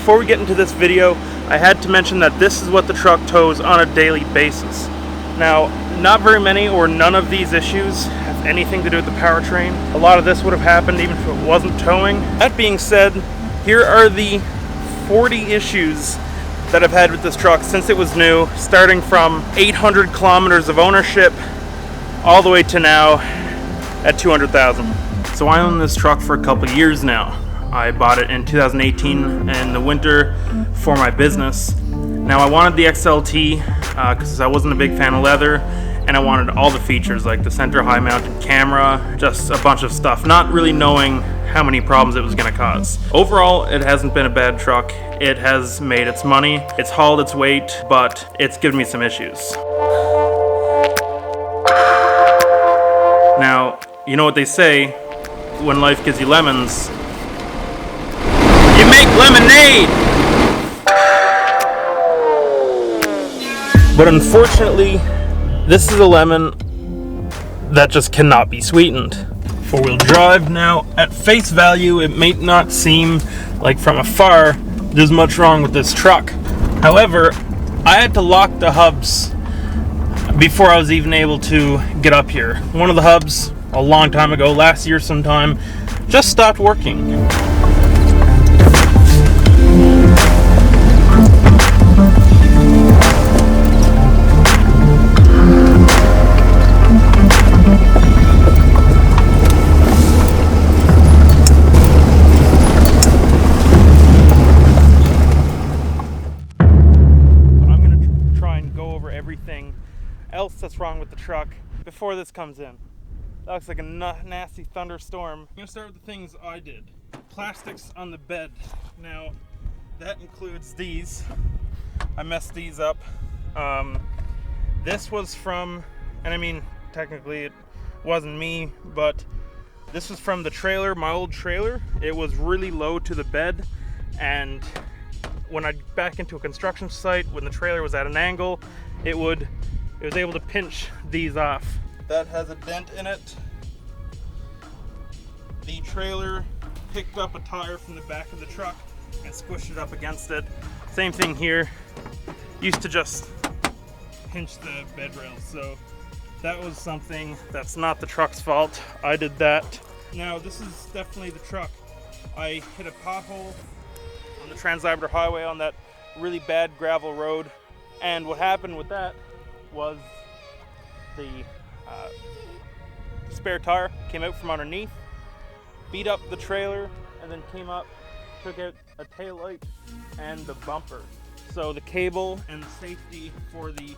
before we get into this video, I had to mention that this is what the truck tows on a daily basis. Now, not very many or none of these issues have anything to do with the powertrain. A lot of this would have happened even if it wasn't towing. That being said, here are the 40 issues that I've had with this truck since it was new, starting from 800 kilometers of ownership all the way to now at 200,000. So I own this truck for a couple years now. I bought it in 2018 in the winter for my business. Now I wanted the XLT because I wasn't a big fan of leather, and I wanted all the features like the center high mounted camera, just a bunch of stuff, not really knowing how many problems it was going to cause. Overall, it hasn't been a bad truck. It has made its money, it's hauled its weight, but it's given me some issues. Now, you know what they say, when life gives you lemons, you make lemonade! But unfortunately, this is a lemon that just cannot be sweetened. Four-wheel drive. Now, at face value, it may not seem like from afar there's much wrong with this truck. However, I had to lock the hubs before I was even able to get up here. One of the hubs, a long time ago, last year sometime, just stopped working. Else that's wrong with the truck before this comes in. That looks like a nasty thunderstorm. I'm gonna start with the things I did. Plastics on the bed. Now that includes these. I messed these up. This was from, and I mean technically it wasn't me, but this was from the trailer, my old trailer. It was really low to the bed, and when I'd back into a construction site, when the trailer was at an angle, it was able to pinch these off. That has a dent in it. The trailer picked up a tire from the back of the truck and squished it up against it. Same thing here. Used to just pinch the bed rails, so that was something that's not the truck's fault. I did that. Now this is definitely the truck. I hit a pothole on the Trans-Labrador Highway on that really bad gravel road, and what happened with that was the spare tire came out from underneath, beat up the trailer, and then came up, took out a tail light and the bumper. So the cable and the safety for the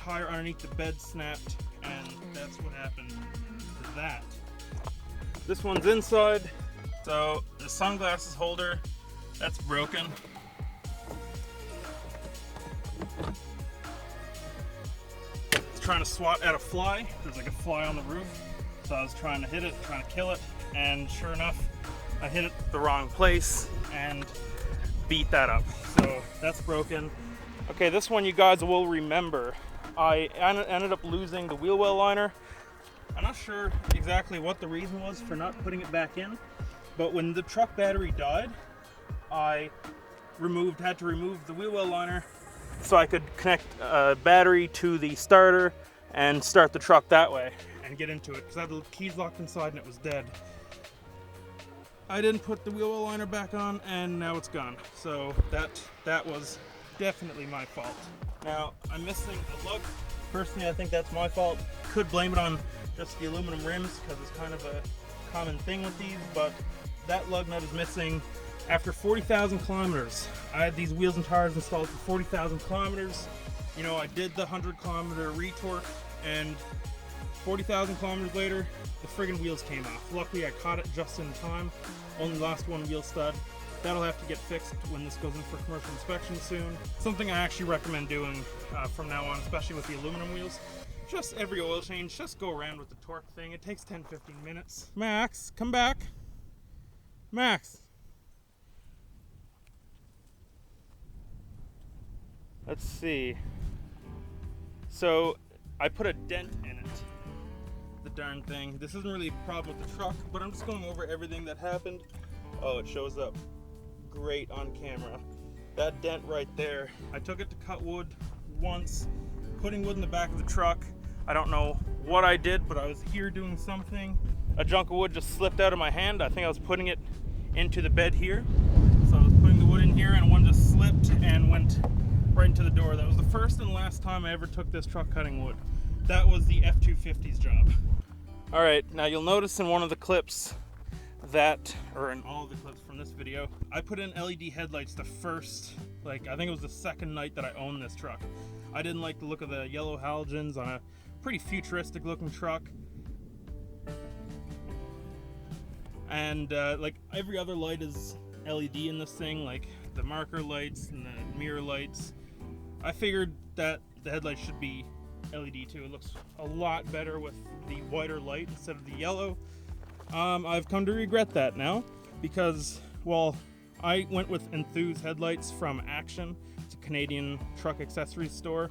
tire underneath the bed snapped, and that's what happened to that. This one's inside, so the sunglasses holder, that's broken. Trying to swat at a fly. There's like a fly on the roof, so I was trying to hit it, trying to kill it, and sure enough I hit it the wrong place and beat that up, so that's broken. Okay, this one you guys will remember. I ended up losing the wheel well liner. I'm not sure exactly what the reason was for not putting it back in, but when the truck battery died, I had to remove the wheel well liner so I could connect a battery to the starter and start the truck that way and get into it, because I had the keys locked inside and it was dead. I didn't put the wheel well liner back on, and now it's gone. So that was definitely my fault. Now I'm missing a lug. Personally, I think that's my fault. Could blame it on just the aluminum rims because it's kind of a common thing with these, but that lug nut is missing. After 40,000 kilometers, I had these wheels and tires installed for 40,000 kilometers. You know, I did the 100-kilometer retorque, and 40,000 kilometers later, the friggin' wheels came off. Luckily, I caught it just in time. Only lost one wheel stud. That'll have to get fixed when this goes in for commercial inspection soon. Something I actually recommend doing from now on, especially with the aluminum wheels. Just every oil change, just go around with the torque thing. It takes 10-15 minutes. Max, come back. Max. Let's see. So I put a dent in it. The darn thing. This isn't really a problem with the truck, but I'm just going over everything that happened. Oh, it shows up. great on camera. That dent right there. I took it to cut wood once, putting wood in the back of the truck. I don't know what I did, but I was here doing something. A chunk of wood just slipped out of my hand. I think I was putting it into the bed here. So I was putting the wood in here and one just slipped and went right into the door. That was the first and last time I ever took this truck cutting wood. That was the F-250's job. All right, now you'll notice in one of the clips that, or in all of the clips from this video, I put in LED headlights the first, I think it was the second night that I owned this truck. I didn't like the look of the yellow halogens on a pretty futuristic looking truck. And like every other light is LED in this thing, like the marker lights and the mirror lights. I figured that the headlights should be LED too. It looks a lot better with the whiter light instead of the yellow. I've come to regret that now because, well, I went with Enthuse headlights from Action. It's a Canadian truck accessories store.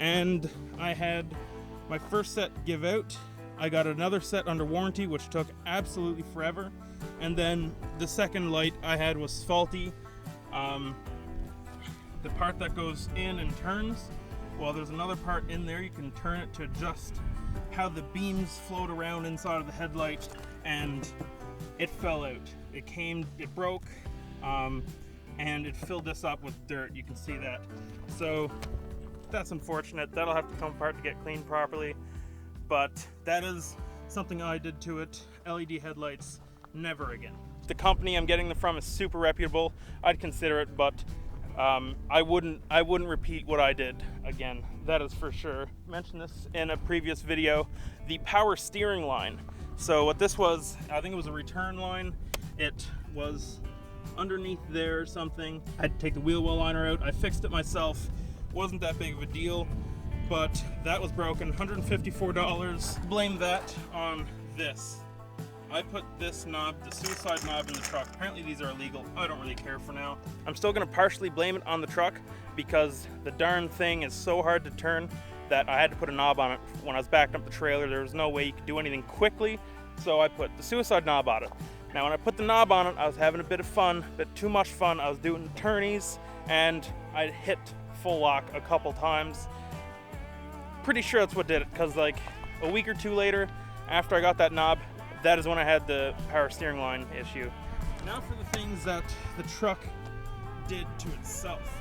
And I had my first set give out. I got another set under warranty, which took absolutely forever. And then the second light I had was faulty. The part that goes in and turns, well, there's another part in there. You can turn it to adjust how the beams float around inside of the headlight, and it fell out. It broke, and it filled this up with dirt. You can see that. So that's unfortunate. That'll have to come apart to get cleaned properly. But that is something I did to it. LED headlights, never again. The company I'm getting them from is super reputable. I'd consider it, but I wouldn't repeat what I did again. That is for sure. I mentioned this in a previous video, the power steering line. So what this was, I think it was a return line. It was underneath there or something. I had to take the wheel well liner out. I fixed it myself. Wasn't that big of a deal, but that was broken. $154. Blame that on this. I put this knob, the suicide knob, in the truck. Apparently these are illegal. I don't really care for now. I'm still gonna partially blame it on the truck because the darn thing is so hard to turn that I had to put a knob on it. When I was backing up the trailer, there was no way you could do anything quickly, so I put the suicide knob on it. Now when I put the knob on it, I was having a bit of fun, a bit too much fun. I was doing turnies and I hit full lock a couple times. Pretty sure that's what did it, because like a week or two later, after I got that knob, that is when I had the power steering line issue. Now for the things that the truck did to itself.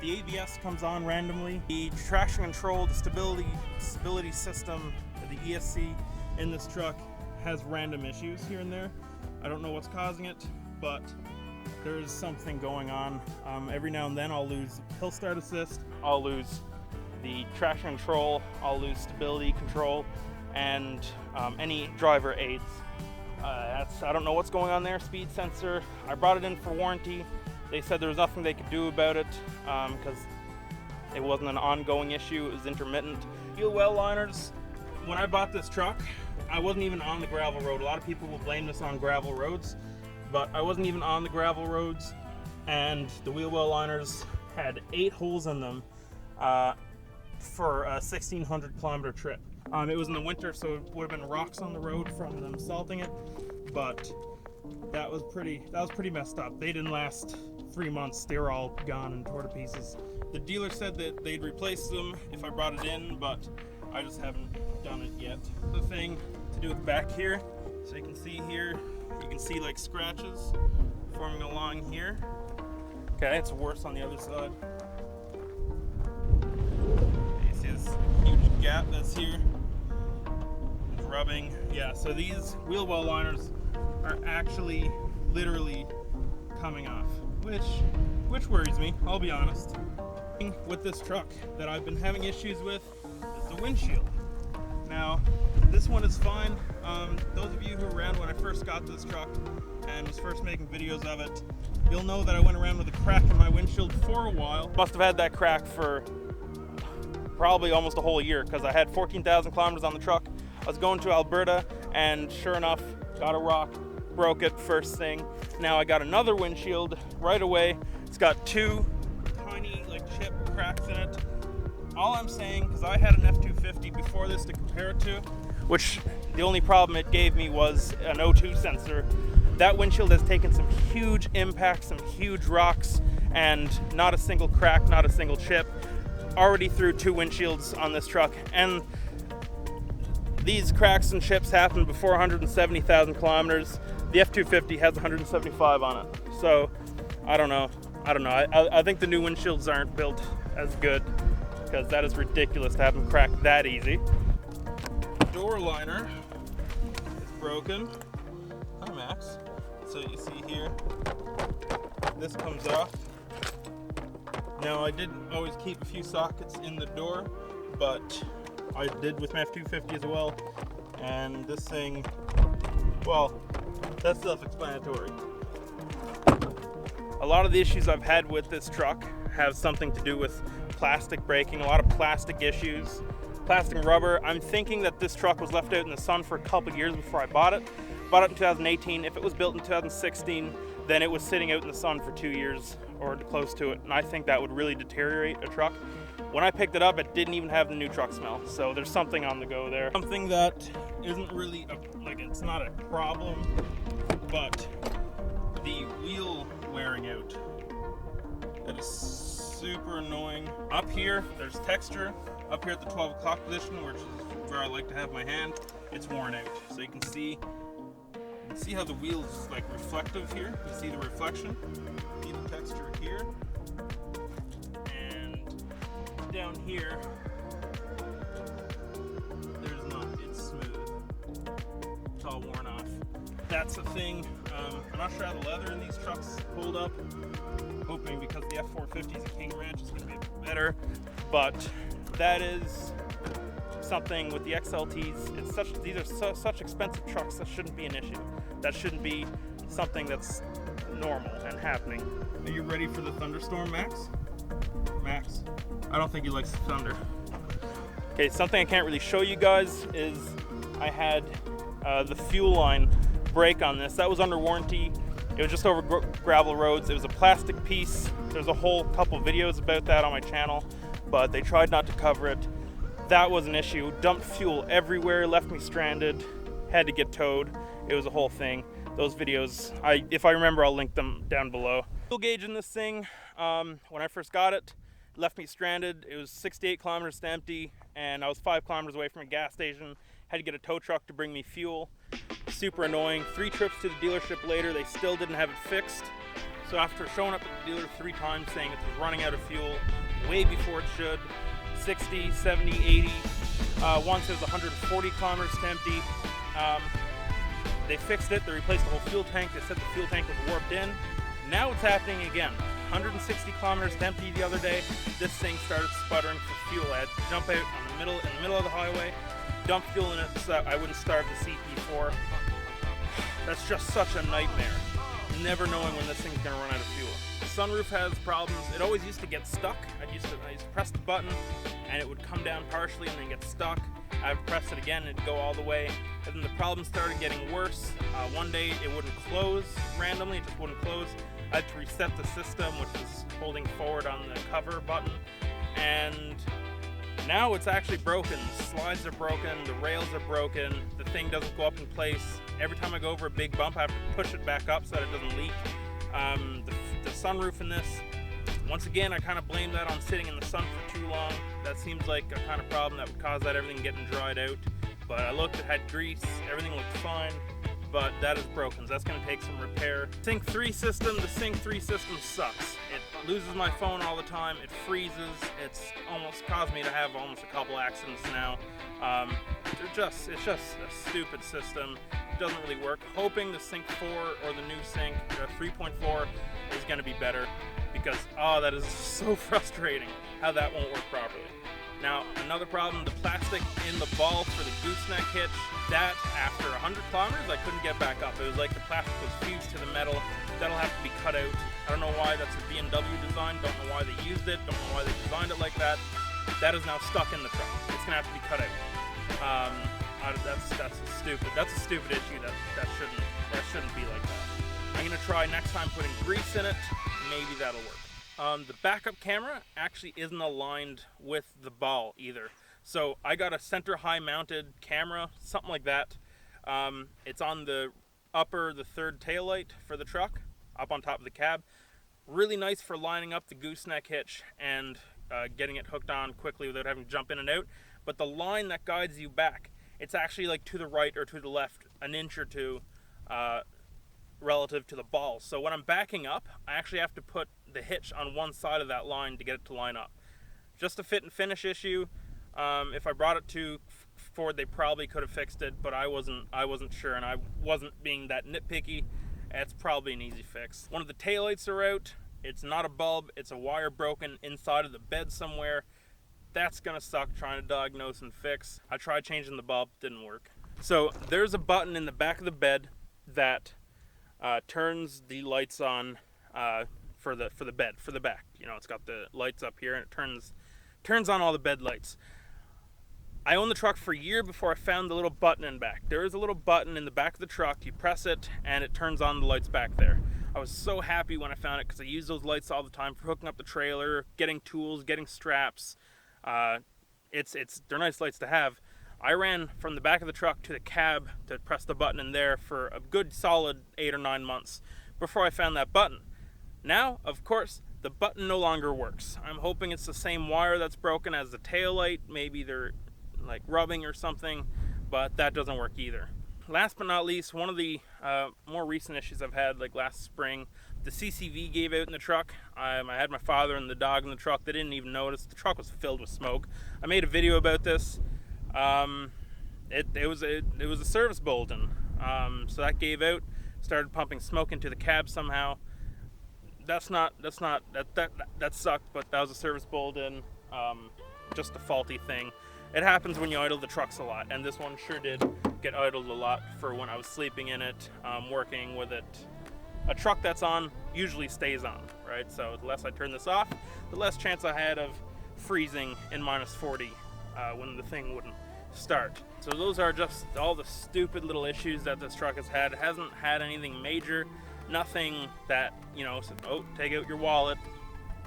The ABS comes on randomly. The traction control, the stability system, the ESC in this truck has random issues here and there. I don't know what's causing it, but there's something going on. Every now and then I'll lose hill start assist, I'll lose the traction control, I'll lose stability control, and any driver aids. I don't know what's going on there. Speed sensor, I brought it in for warranty. They said there was nothing they could do about it because it wasn't an ongoing issue, it was intermittent. Wheel well liners, when I bought this truck, I wasn't even on the gravel road. A lot of people will blame this on gravel roads, but I wasn't even on the gravel roads, and the wheel well liners had 8 holes in them for a 1,600 kilometer trip. It was in the winter, so it would have been rocks on the road from them salting it, but that was pretty messed up. They didn't last 3 months. They were all gone and torn to pieces. The dealer said that they'd replace them if I brought it in, but I just haven't done it yet. The thing to do with back here, so you can see here, you can see like scratches forming along here. Okay, it's worse on the other side. You see this huge gap that's here? It's rubbing. Yeah, so these wheel well liners are actually literally coming off, which worries me, I'll be honest. With this truck that I've been having issues with is the windshield. Now, this one is fine. Those of you who were around when I first got this truck and was first making videos of it, you'll know that I went around with a crack in my windshield for a while. Must have had that crack for probably almost a whole year because I had 14,000 kilometers on the truck. I was going to Alberta and sure enough, got a rock, broke it first thing. Now I got another windshield right away. It's got 2 tiny like chip cracks in it. All I'm saying, because I had an F-250 before this to compare it to, which the only problem it gave me was an O2 sensor. That windshield has taken some huge impact, some huge rocks, and not a single crack, not a single chip. Already threw 2 windshields on this truck, and these cracks and chips happened before 170,000 kilometers. The F-250 has 175 on it. So, I don't know. I think the new windshields aren't built as good, because that is ridiculous to have them crack that easy. Door liner is broken. Hi, Max. So you see here, this comes off. Now, I did always keep a few sockets in the door, but I did with my F-250 as well. And this thing, well, that's self-explanatory. A lot of the issues I've had with this truck have something to do with plastic braking, a lot of plastic issues, plastic and rubber. I'm thinking that this truck was left out in the sun for a couple of years before I bought it. Bought it in 2018. If it was built in 2016, then it was sitting out in the sun for 2 years or close to it. And I think that would really deteriorate a truck. When I picked it up, it didn't even have the new truck smell. So there's something on the go there. Something that isn't really, it's not a problem, but the wheel wearing out. That is super annoying. Up here, there's texture. Up here at the 12 o'clock position, which is where I like to have my hand, it's worn out. So you can see how the wheel is like reflective here. You see the reflection. See the texture here. And down here, there's not. It's smooth. It's all worn off. That's the thing. I'm not sure how the leather in these trucks hold up. Hoping because the F-450 is a King Ranch, it's going to be a bit better. But that is something with the XLTs. These are such expensive trucks. That shouldn't be an issue. That shouldn't be something that's normal and happening. Are you ready for the thunderstorm, Max? Max, I don't think he likes the thunder. Okay, something I can't really show you guys is I had the fuel line break on this. That was under warranty. It was just over gravel roads. It was a plastic piece. There's a whole couple videos about that on my channel, but they tried not to cover it. That was an issue. Dumped fuel everywhere, left me stranded, had to get towed. It was a whole thing. Those videos, if I remember, I'll link them down below. Fuel gauge in this thing, when I first got it, left me stranded. It was 68 kilometers to empty, and I was 5 kilometers away from a gas station. Had to get a tow truck to bring me fuel. Super annoying. 3 trips to the dealership later, they still didn't have it fixed. So after showing up at the dealer 3 times saying it was running out of fuel way before it should, 60, 70, 80, once it was 140 kilometers to empty, they fixed it. They replaced the whole fuel tank. They said the fuel tank was warped in. Now it's happening again. 160 kilometers to empty the other day, this thing started sputtering for fuel. I had to jump out in the middle of the highway, dump fuel in it so that I wouldn't starve the CP4. That's just such a nightmare. Never knowing when this thing's gonna run out of fuel. The sunroof has problems. It always used to get stuck. I used to press the button and it would come down partially and then get stuck. I would press it again and it'd go all the way. And then the problem started getting worse. One day it wouldn't close randomly, it just wouldn't close. I had to reset the system, which is holding forward on the cover button. And now it's actually broken. The slides are broken, the rails are broken, the thing doesn't go up in place. Every time I go over a big bump, I have to push it back up so that it doesn't leak. The sunroof in this, once again, I kind of blame that on sitting in the sun for too long. That seems like a kind of problem that would cause that everything getting dried out. But I looked, it had grease, everything looked fine, but that is broken, so that's going to take some repair. Sync 3 system, the Sync 3 system sucks. It loses my phone all the time, it freezes, it's almost caused me to have almost a couple accidents now. It's just a stupid system. It doesn't really work. Hoping the Sync 4 or the new Sync 3.4 is going to be better, because that is so frustrating how that won't work properly. Now, another problem, the plastic in the ball for the gooseneck hitch, that after 100 kilometers, I couldn't get back up. It was like the plastic was fused to the metal. That'll have to be cut out. I don't know why that's a BMW design. Don't know why they used it. Don't know why they designed it like that. That is now stuck in the truck. It's gonna have to be cut out. That's a stupid issue. That shouldn't be like that. I'm gonna try next time putting grease in it. Maybe that'll work. The backup camera actually isn't aligned with the ball either. So I got a center high mounted camera, something like that. It's on the third taillight for the truck. up on top of the cab. Really nice for lining up the gooseneck hitch and getting it hooked on quickly without having to jump in and out. But the line that guides you back, it's actually like to the right or to the left an inch or two relative to the ball. So when I'm backing up, I actually have to put the hitch on one side of that line to get it to line up. Just a fit and finish issue. If I brought it to Ford, they probably could have fixed it, but I wasn't sure, and I wasn't being that nitpicky. It's probably an easy fix. One of the taillights are out. It's not a bulb, it's a wire broken inside of the bed somewhere. That's gonna suck trying to diagnose and fix. I tried changing the bulb, didn't work. So there's a button in the back of the bed that turns the lights on for the bed, for the back. You know, it's got the lights up here and it turns on all the bed lights. I owned the truck for a year before I found the little button in back. There is a little button in the back of the truck. You press it and it turns on the lights back there. I was so happy when I found it because I use those lights all the time for hooking up the trailer, getting tools, getting straps. They're nice lights to have. I ran from the back of the truck to the cab to press the button in there for a good solid 8 or 9 months before I found that button. Now, of course, the button no longer works. I'm hoping it's the same wire that's broken as the tail light. Maybe they're like rubbing or something, but that doesn't work either. Last but not least, one of the more recent issues I've had, like last spring, the CCV gave out in the truck. I had my father and the dog in the truck. They didn't even notice. The truck was filled with smoke. I made a video about this. It was a service bulletin. So that gave out, started pumping smoke into the cab somehow. That sucked, but that was a service bulletin. Just a faulty thing. It happens when you idle the trucks a lot, and this one sure did get idled a lot for when I was sleeping in it, working with it. A truck that's on usually stays on, right? So the less I turn this off, the less chance I had of freezing in -40 when the thing wouldn't start. So those are just all the stupid little issues that this truck has had. It hasn't had anything major, nothing that, you know, said, oh, take out your wallet,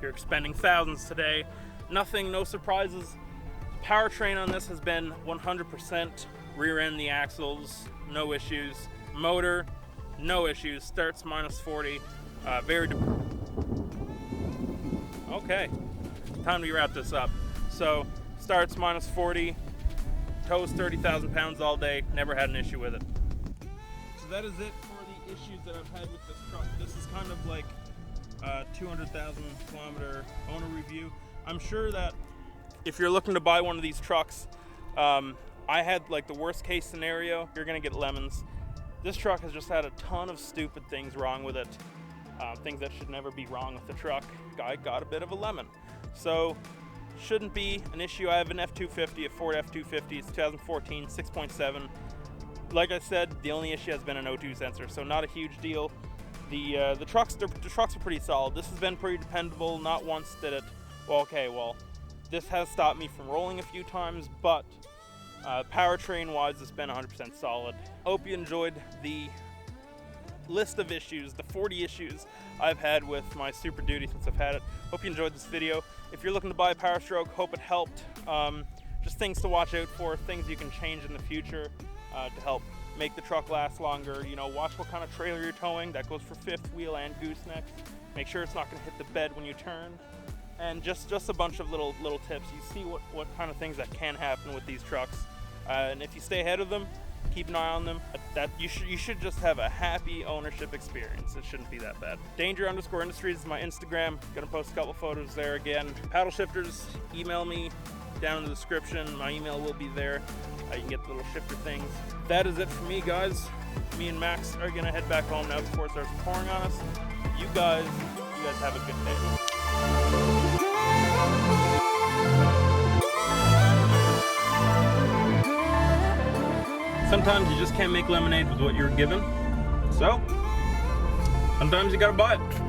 you're expending thousands today. Nothing, no surprises. Powertrain on this has been 100%. Rear end, the axles, no issues. Motor, no issues. Starts -40. Okay, time to wrap this up. So starts -40. Tows 30,000 pounds all day. Never had an issue with it. So that is it for the issues that I've had with this truck. This is kind of like a 200,000 kilometer owner review. I'm sure that if you're looking to buy one of these trucks, I had like the worst case scenario, you're gonna get lemons. This truck has just had a ton of stupid things wrong with it. Things that should never be wrong with the truck. I got a bit of a lemon. So, shouldn't be an issue. I have an F-250, a Ford F-250, it's 2014, 6.7. Like I said, the only issue has been an O2 sensor, so not a huge deal. The trucks are pretty solid. This has been pretty dependable. Not once did it. Well, this has stopped me from rolling a few times, but powertrain wise, it's been 100% solid. Hope you enjoyed the list of issues, the 40 issues I've had with my Super Duty since I've had it. Hope you enjoyed this video. If you're looking to buy a Power Stroke, hope it helped. Just things to watch out for, things you can change in the future to help make the truck last longer. You know, watch what kind of trailer you're towing. That goes for fifth wheel and gooseneck. Make sure it's not going to hit the bed when you turn. And just a bunch of little tips. You see what kind of things that can happen with these trucks. And if you stay ahead of them, keep an eye on them. That you should just have a happy ownership experience. It shouldn't be that bad. Danger_Industries is my Instagram. Gonna post a couple photos there again. Paddle shifters, email me down in the description. My email will be there. You can get the little shifter things. That is it for me, guys. Me and Max are gonna head back home now before it starts pouring on us. You guys have a good day. Sometimes you just can't make lemonade with what you're given. So, sometimes you gotta buy it.